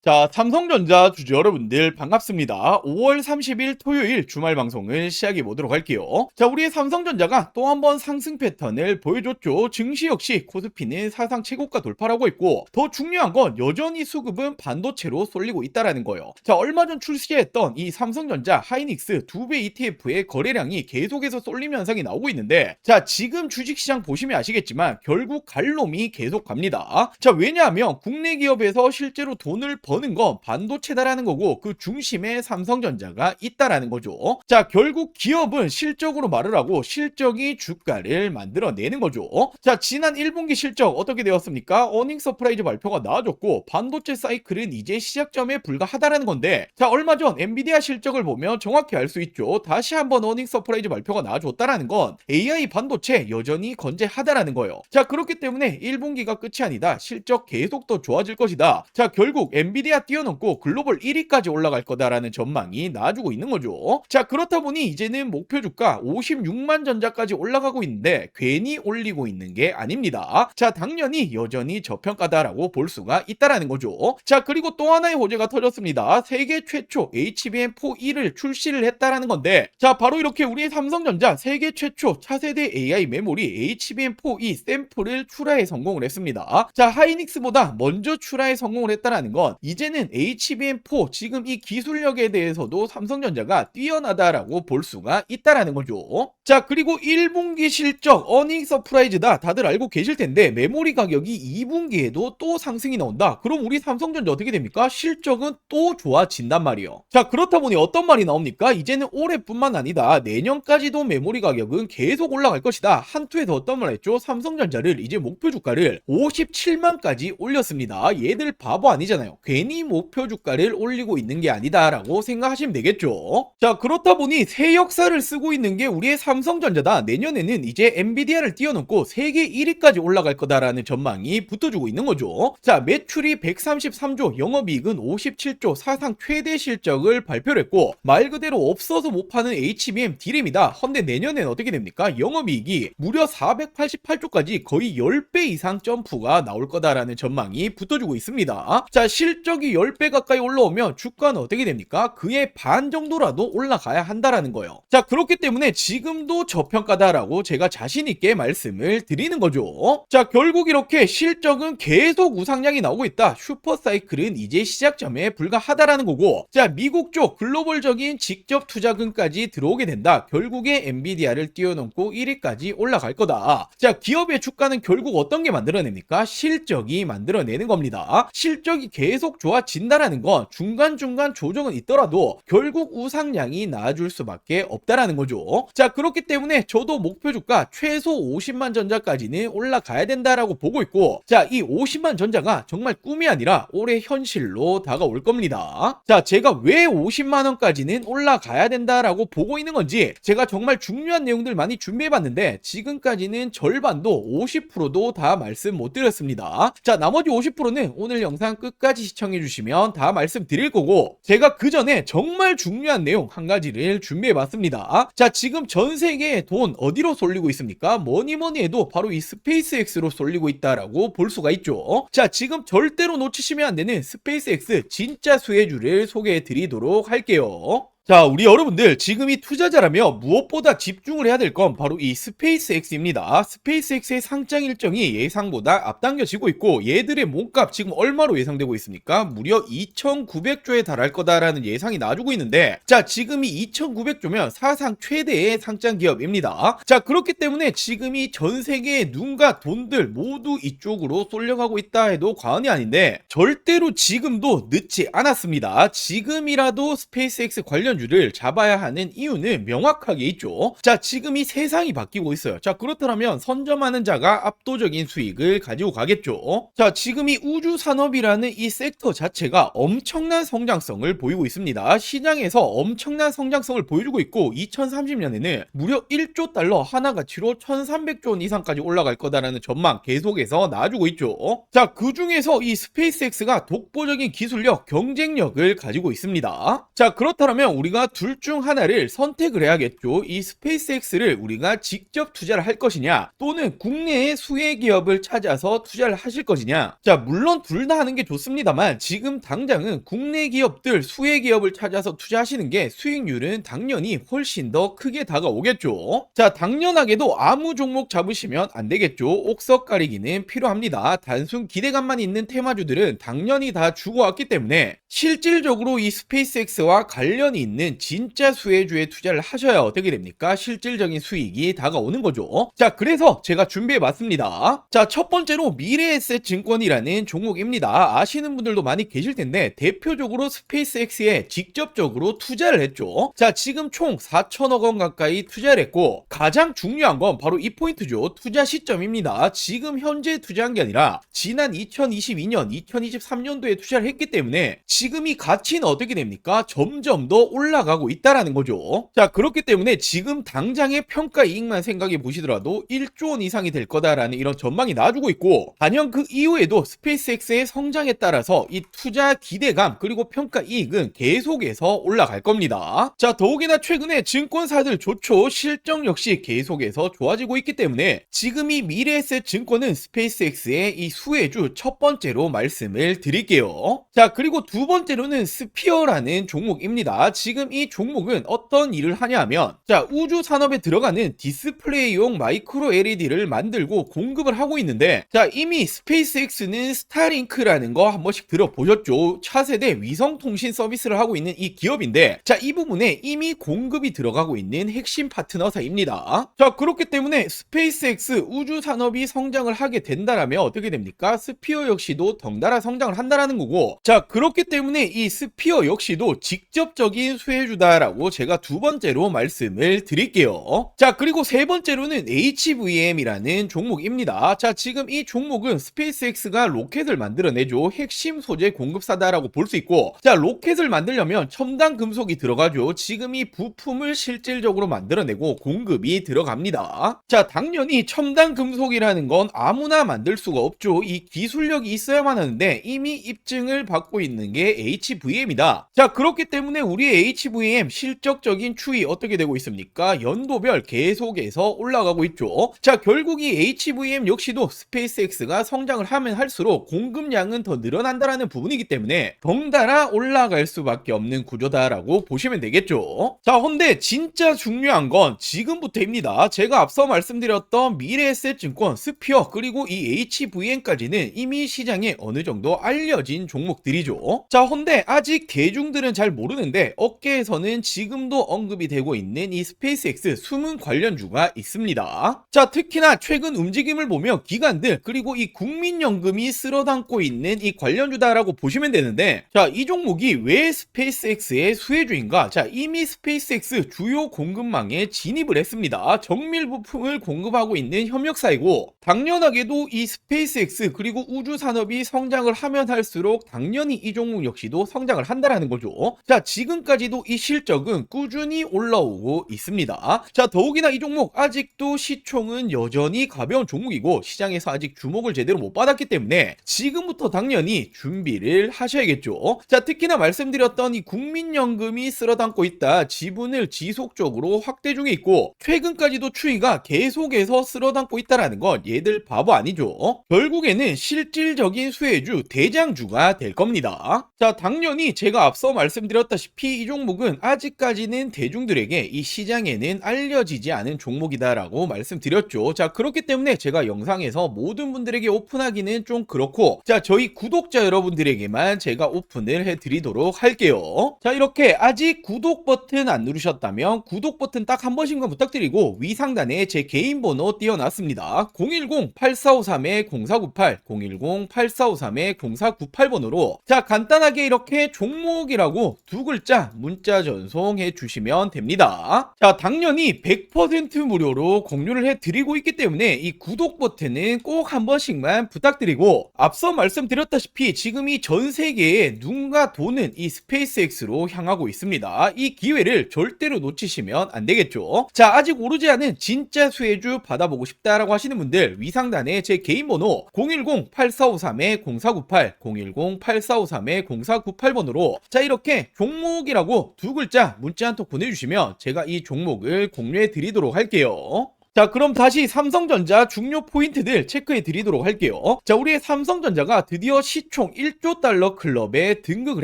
자, 삼성전자 주주 여러분들 반갑습니다. 5월 30일 토요일 주말 방송을 시작해 보도록 할게요. 자, 우리의 삼성전자가 또 한 번 상승 패턴을 보여줬죠. 증시 역시 코스피는 사상 최고가 돌파하고 있고, 더 중요한 건 여전히 수급은 반도체로 쏠리고 있다라는 거예요. 자, 얼마 전 출시했던 이 삼성전자 하이닉스 2배 ETF의 거래량이 계속해서 쏠림 현상이 나오고 있는데, 자, 지금 주식시장 보시면 아시겠지만 결국 갈 놈이 계속 갑니다. 자, 왜냐하면 국내 기업에서 실제로 돈을 버는 건 반도체다라는 거고, 그 중심에 삼성전자가 있다라는 거죠. 자, 결국 기업은 실적으로 말을 하고 실적이 주가를 만들어내는 거죠. 자, 지난 1분기 실적 어떻게 되었습니까? 어닝 서프라이즈 발표가 나와줬고, 반도체 사이클은 이제 시작점에 불과하다라는 건데, 자, 얼마 전 엔비디아 실적을 보면 정확히 알 수 있죠. 다시 한번 어닝 서프라이즈 발표가 나와줬다라는 건 AI 반도체 여전히 건재하다라는 거예요. 자, 그렇기 때문에 1분기가 끝이 아니다. 실적 계속 더 좋아질 것이다. 자, 결국 엔비디아 뛰어넘고 글로벌 1위까지 올라갈 거다라는 전망이 나와주고 있는 거죠. 자, 그렇다 보니 이제는 목표 주가 56만 전자까지 올라가고 있는데 괜히 올리고 있는 게 아닙니다. 자, 당연히 여전히 저평가다라고 볼 수가 있다라는 거죠. 자, 그리고 또 하나의 호재가 터졌습니다. 세계 최초 HBM4E를 출시를 했다라는 건데, 자, 바로 이렇게 우리 삼성전자 세계 최초 차세대 AI 메모리 HBM4E 샘플을 출하에 성공을 했습니다. 자, 하이닉스보다 먼저 출하에 성공을 했다라는 건 이제는 HBM4 지금 이 기술력에 대해서도 삼성전자가 뛰어나다라고 볼 수가 있다라는 거죠. 자, 그리고 1분기 실적 어닝 서프라이즈다 다들 알고 계실 텐데, 메모리 가격이 2분기에도 또 상승이 나온다. 그럼 우리 삼성전자 어떻게 됩니까? 실적은 또 좋아진단 말이에요. 자, 그렇다 보니 어떤 말이 나옵니까? 이제는 올해뿐만 아니다, 내년까지도 메모리 가격은 계속 올라갈 것이다. 한투에서 어떤 말 했죠? 삼성전자를 이제 목표 주가를 57만까지 올렸습니다. 얘들 바보 아니잖아요. 괜히 목표 주가를 올리고 있는 게 아니다라고 생각하시면 되겠죠. 자, 그렇다 보니 새 역사를 쓰고 있는 게 우리의 삼성전자다. 내년에는 이제 엔비디아를 뛰어넘고 세계 1위까지 올라갈 거다라는 전망이 붙어주고 있는 거죠. 자, 매출이 133조, 영업이익은 57조, 사상 최대 실적을 발표를 했고, 말 그대로 없어서 못 파는 HBM D램이다. 헌데 내년엔 어떻게 됩니까? 영업이익이 무려 488조까지 거의 10배 이상 점프가 나올 거다라는 전망이 붙어주고 있습니다. 자, 실적이 10배 가까이 올라오면 주가는 어떻게 됩니까? 그의 반 정도라도 올라가야 한다라는 거예요. 자, 그렇기 때문에 지금도 저평가다라고 제가 자신있게 말씀을 드리는 거죠. 자, 결국 이렇게 실적은 계속 우상향이 나오고 있다. 슈퍼사이클은 이제 시작점에 불과하다라는 거고, 자, 미국 쪽 글로벌적인 직접 투자금까지 들어오게 된다. 결국에 엔비디아를 뛰어넘고 1위까지 올라갈 거다. 자, 기업의 주가는 결국 어떤 게 만들어냅니까? 실적이 만들어내는 겁니다. 실적이 계속 좋아진다라는 건 중간중간 조정은 있더라도 결국 우상향이 나와줄 수밖에 없다라는 거죠. 자, 그렇기 때문에 저도 목표 주가 최소 50만 전자까지는 올라가야 된다라고 보고 있고, 자, 이 50만 전자가 정말 꿈이 아니라 올해 현실로 다가올 겁니다. 자, 제가 왜 50만 원까지는 올라가야 된다라고 보고 있는 건지 제가 정말 중요한 내용들 많이 준비해봤는데, 지금까지는 절반도 50%도 다 말씀 못 드렸습니다. 자, 나머지 50%는 오늘 영상 끝까지 시청해주시면 다 말씀드릴 거고, 제가 그 전에 정말 중요한 내용 한 가지를 준비해봤습니다. 자, 지금 전 세계의 돈 어디로 쏠리고 있습니까? 뭐니뭐니 해도 바로 이 스페이스X로 쏠리고 있다라고 볼 수가 있죠. 자, 지금 절대로 놓치시면 안 되는 스페이스X 진짜 수혜주를 소개해드리도록 할게요. 자, 우리 여러분들 지금 이 투자자라며 무엇보다 집중을 해야 될 건 바로 이 스페이스X입니다. 스페이스X의 상장 일정이 예상보다 앞당겨지고 있고, 얘들의 몸값 지금 얼마로 예상되고 있습니까? 무려 2,900조에 달할 거다라는 예상이 나와주고 있는데, 자, 지금 이 2,900조면 사상 최대의 상장 기업입니다. 자, 그렇기 때문에 지금 이 전 세계의 눈과 돈들 모두 이쪽으로 쏠려가고 있다 해도 과언이 아닌데, 절대로 지금도 늦지 않았습니다. 지금이라도 스페이스X 관련 주를 잡아야 하는 이유는 명확하게 있죠. 자, 지금 이 세상이 바뀌고 있어요. 자, 그렇다면 선점하는 자가 압도적인 수익을 가지고 가겠죠. 자, 지금 이 우주 산업이라는 이 섹터 자체가 엄청난 성장성을 보이고 있습니다. 시장에서 엄청난 성장성을 보여주고 있고, 2030년에는 무려 1조 달러 하나 가치로 1,300조 원 이상까지 올라갈 거다라는 전망 계속해서 나와주고 있죠. 자, 그 중에서 이 스페이스X가 독보적인 기술력, 경쟁력을 가지고 있습니다. 자, 그렇다면 우리 우리가 둘 중 하나를 선택을 해야겠죠. 이 스페이스X를 우리가 직접 투자를 할 것이냐, 또는 국내의 수혜 기업을 찾아서 투자를 하실 것이냐. 자, 물론 둘 다 하는 게 좋습니다만 지금 당장은 국내 기업들, 수혜 기업을 찾아서 투자하시는 게 수익률은 당연히 훨씬 더 크게 다가오겠죠. 자, 당연하게도 아무 종목 잡으시면 안 되겠죠. 옥석 가리기는 필요합니다. 단순 기대감만 있는 테마주들은 당연히 다 죽어왔기 때문에 실질적으로 이 스페이스X와 관련이 있는 진짜 수혜주에 투자를 하셔야 어떻게 됩니까? 실질적인 수익이 다가오는 거죠. 자, 그래서 제가 준비해 봤습니다. 자, 첫 번째로 미래에셋 증권이라는 종목입니다. 아시는 분들도 많이 계실 텐데 대표적으로 스페이스X에 직접적으로 투자를 했죠. 자, 지금 총 4천억 원 가까이 투자를 했고, 가장 중요한 건 바로 이 포인트죠. 투자 시점입니다. 지금 현재 투자한 게 아니라 지난 2022년, 2023년도에 투자를 했기 때문에 지금 이 가치는 어떻게 됩니까? 점점 더 올라가고 있다라는 거죠. 자, 그렇기 때문에 지금 당장의 평가 이익만 생각해 보시더라도 1조 원 이상이 될 거다라는 이런 전망이 나와주고 있고, 단연 그 이후에도 스페이스X의 성장에 따라서 이 투자 기대감 그리고 평가 이익은 계속해서 올라갈 겁니다. 자, 더욱이나 최근에 증권사들 좋죠. 실적 역시 계속해서 좋아지고 있기 때문에 지금 이 미래에셋 증권은 스페이스X의 이 수혜주 첫 번째로 말씀을 드릴게요. 자, 그리고 두 번째로는 스피어라는 종목입니다. 지금 이 종목은 어떤 일을 하냐 하면, 자, 우주 산업에 들어가는 디스플레이용 마이크로 LED를 만들고 공급을 하고 있는데, 자, 이미 스페이스X는 스타링크라는 거 한 번씩 들어보셨죠? 차세대 위성통신 서비스를 하고 있는 이 기업인데, 자, 이 부분에 이미 공급이 들어가고 있는 핵심 파트너사입니다. 자, 그렇기 때문에 스페이스X 우주 산업이 성장을 하게 된다라면 어떻게 됩니까? 스피어 역시도 덩달아 성장을 한다라는 거고, 자, 그렇기 때문에 이 스피어 역시도 직접적인 수혜주다라고 제가 두 번째로 말씀을 드릴게요. 자, 그리고 세 번째로는 HVM이라는 종목입니다. 자, 지금 이 종목은 스페이스X가 로켓을 만들어내죠. 핵심 소재 공급사다라고 볼 수 있고, 자, 로켓을 만들려면 첨단 금속이 들어가죠. 지금 이 부품을 실질적으로 만들어내고 공급이 들어갑니다. 자, 당연히 첨단 금속이라는 건 아무나 만들 수가 없죠. 이 기술력이 있어야만 하는데 이미 입증을 받고 있는 게 HVM이다. 자, 그렇기 때문에 우리의 HVM 실적적인 추이 어떻게 되고 있습니까? 연도별 계속해서 올라가고 있죠. 자, 결국 이 HVM 역시도 스페이스X가 성장을 하면 할수록 공급량은 더 늘어난다라는 부분이기 때문에 덩달아 올라갈 수밖에 없는 구조다라고 보시면 되겠죠. 자, 근데 진짜 중요한 건 지금부터입니다. 제가 앞서 말씀드렸던 미래에셋 증권, 스피어 그리고 이 HVM까지는 이미 시장에 어느 정도 알려진 종목들이죠. 자, 근데 아직 대중들은 잘 모르는데 업계에서는 지금도 언급이 되고 있는 이 스페이스X 숨은 관련주가 있습니다. 자, 특히나 최근 움직임을 보면 기관들 그리고 이 국민연금이 쓸어담고 있는 이 관련주다라고 보시면 되는데, 자, 이 종목이 왜 스페이스X의 수혜주인가? 자, 이미 스페이스X 주요 공급망에 진입을 했습니다. 정밀 부품을 공급하고 있는 협력사이고, 당연하게도 이 스페이스X 그리고 우주 산업이 성장을 하면 할수록 당연히 이 종목 역시도 성장을 한다라는 거죠. 자, 지금까지도 이 실적은 꾸준히 올라오고 있습니다. 자, 더욱이나 이 종목 아직도 시총은 여전히 가벼운 종목이고 시장에서 아직 주목을 제대로 못 받았기 때문에 지금부터 당연히 준비를 하셔야겠죠. 자, 특히나 말씀드렸던 이 국민연금이 쓸어담고 있다. 지분을 지속적으로 확대 중에 있고 최근까지도 추이가 계속해서 쓸어담고 있다라는 건 얘들 바보 아니죠. 결국에는 실질적인 수혜주, 대장주가 될 겁니다. 자, 당연히 제가 앞서 말씀드렸다시피 이 종목은 아직까지는 대중들에게 이 시장에는 알려지지 않은 종목이다라고 말씀드렸죠. 자, 그렇기 때문에 제가 영상에서 모든 분들에게 오픈하기는 좀 그렇고, 자, 저희 구독자 여러분들에게만 제가 오픈을 해드리도록 할게요. 자, 이렇게 아직 구독 버튼 안 누르셨다면 구독 버튼 딱 한 번씩만 부탁드리고 위 상단에 제 개인 번호 띄워놨습니다. 010-8453-0498 010-8453-0498번으로 자, 간단하게 이렇게 종목이라고 두 글자 문자 전송해 주시면 됩니다. 자, 당연히 100% 무료로 공유를 해드리고 있기 때문에 이 구독 버튼은 꼭 한 번씩만 부탁드리고, 앞서 말씀드렸다시피 지금 이 전 세계에 눈과 돈은 이 스페이스X로 향하고 있습니다. 이 기회를 절대로 놓치시면 안 되겠죠. 자, 아직 오르지 않은 진짜 수혜주 받아보고 싶다라고 하시는 분들 위 상단에 제 개인 번호 010-8453-0498 010-8453-0498번으로 자, 이렇게 종목이라고 주식이라고 두 글자 문자 한 통 보내주시면 제가 이 종목을 공유해 드리도록 할게요. 자, 그럼 다시 삼성전자 중요 포인트들 체크해 드리도록 할게요. 자, 우리의 삼성전자가 드디어 시총 1조 달러 클럽에 등극을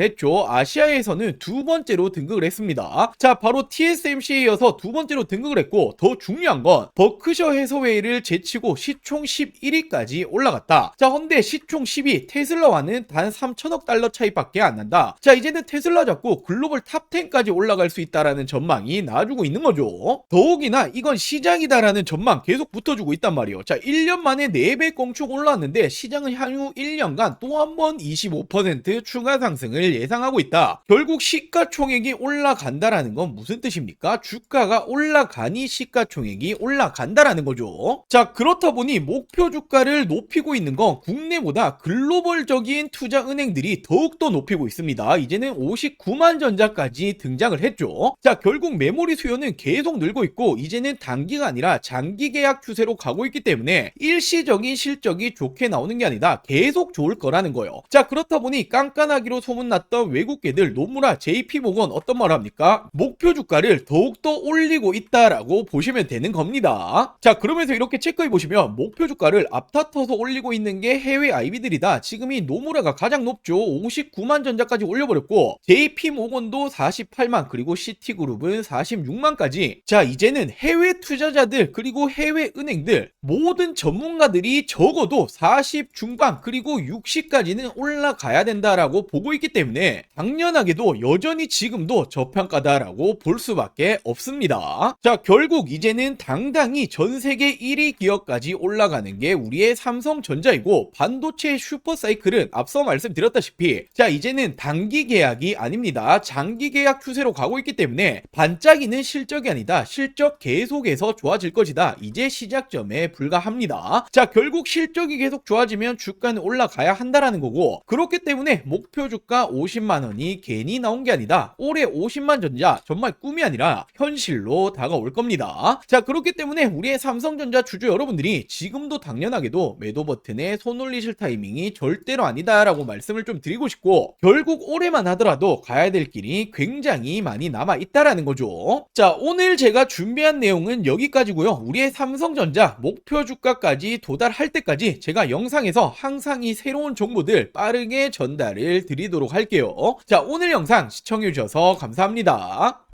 했죠. 아시아에서는 두 번째로 등극을 했습니다. 자, 바로 TSMC에 이어서 두 번째로 등극을 했고, 더 중요한 건 버크셔 해서웨이를 제치고 시총 11위까지 올라갔다. 자, 헌데 시총 10위 테슬라와는 단 3천억 달러 차이밖에 안 난다. 자, 이제는 테슬라 잡고 글로벌 탑 10까지 올라갈 수 있다라는 전망이 나와주고 있는 거죠. 더욱이나 이건 시장이다라는 전망 계속 붙어주고 있단 말이에요. 자, 1년 만에 4배 껑축 올랐는데 시장은 향후 1년간 또 한 번 25% 추가 상승을 예상하고 있다. 결국 시가총액이 올라간다라는 건 무슨 뜻입니까? 주가가 올라가니 시가총액이 올라간다라는 거죠. 자, 그렇다 보니 목표 주가를 높이고 있는 건 국내보다 글로벌적인 투자 은행들이 더욱더 높이고 있습니다. 이제는 59만 전자까지 등장을 했죠. 자, 결국 메모리 수요는 계속 늘고 있고 이제는 단기가 아니라 장기 계약 추세로 가고 있기 때문에 일시적인 실적이 좋게 나오는 게 아니다. 계속 좋을 거라는 거예요. 자, 그렇다 보니 깐깐하기로 소문났던 외국계들 노무라 JP모건 어떤 말 합니까? 목표 주가를 더욱더 올리고 있다라고 보시면 되는 겁니다. 자, 그러면서 이렇게 체크해 보시면 목표 주가를 앞다퉈서 올리고 있는 게 해외 IB들이다. 지금이 노무라가 가장 높죠. 59만 전자까지 올려버렸고 JP모건도 48만 그리고 시티그룹은 46만까지. 자, 이제는 해외 투자자들 그리고 해외 은행들 모든 전문가들이 적어도 40 중반 그리고 60까지는 올라가야 된다라고 보고 있기 때문에 당연하게도 여전히 지금도 저평가다라고 볼 수밖에 없습니다. 자, 결국 이제는 당당히 전 세계 1위 기업까지 올라가는 게 우리의 삼성전자이고 반도체 슈퍼사이클은 앞서 말씀드렸다시피 자, 이제는 단기 계약이 아닙니다. 장기 계약 추세로 가고 있기 때문에 반짝이는 실적이 아니다. 실적 계속해서 좋아질 것이다. 이제 시작점에 불과합니다. 자, 결국 실적이 계속 좋아지면 주가는 올라가야 한다라는 거고 그렇기 때문에 목표 주가 50만 원이 괜히 나온 게 아니다. 올해 50만 전자 정말 꿈이 아니라 현실로 다가올 겁니다. 자, 그렇기 때문에 우리의 삼성전자 주주 여러분들이 지금도 당연하게도 매도 버튼에 손 올리실 타이밍이 절대로 아니다라고 말씀을 좀 드리고 싶고 결국 올해만 하더라도 가야 될 길이 굉장히 많이 남아 있다라는 거죠. 자, 오늘 제가 준비한 내용은 여기까지고요. 우리의 삼성전자 목표 주가까지 도달할 때까지 제가 영상에서 항상 이 새로운 정보들 빠르게 전달을 드리도록 할게요. 자, 오늘 영상 시청해 주셔서 감사합니다.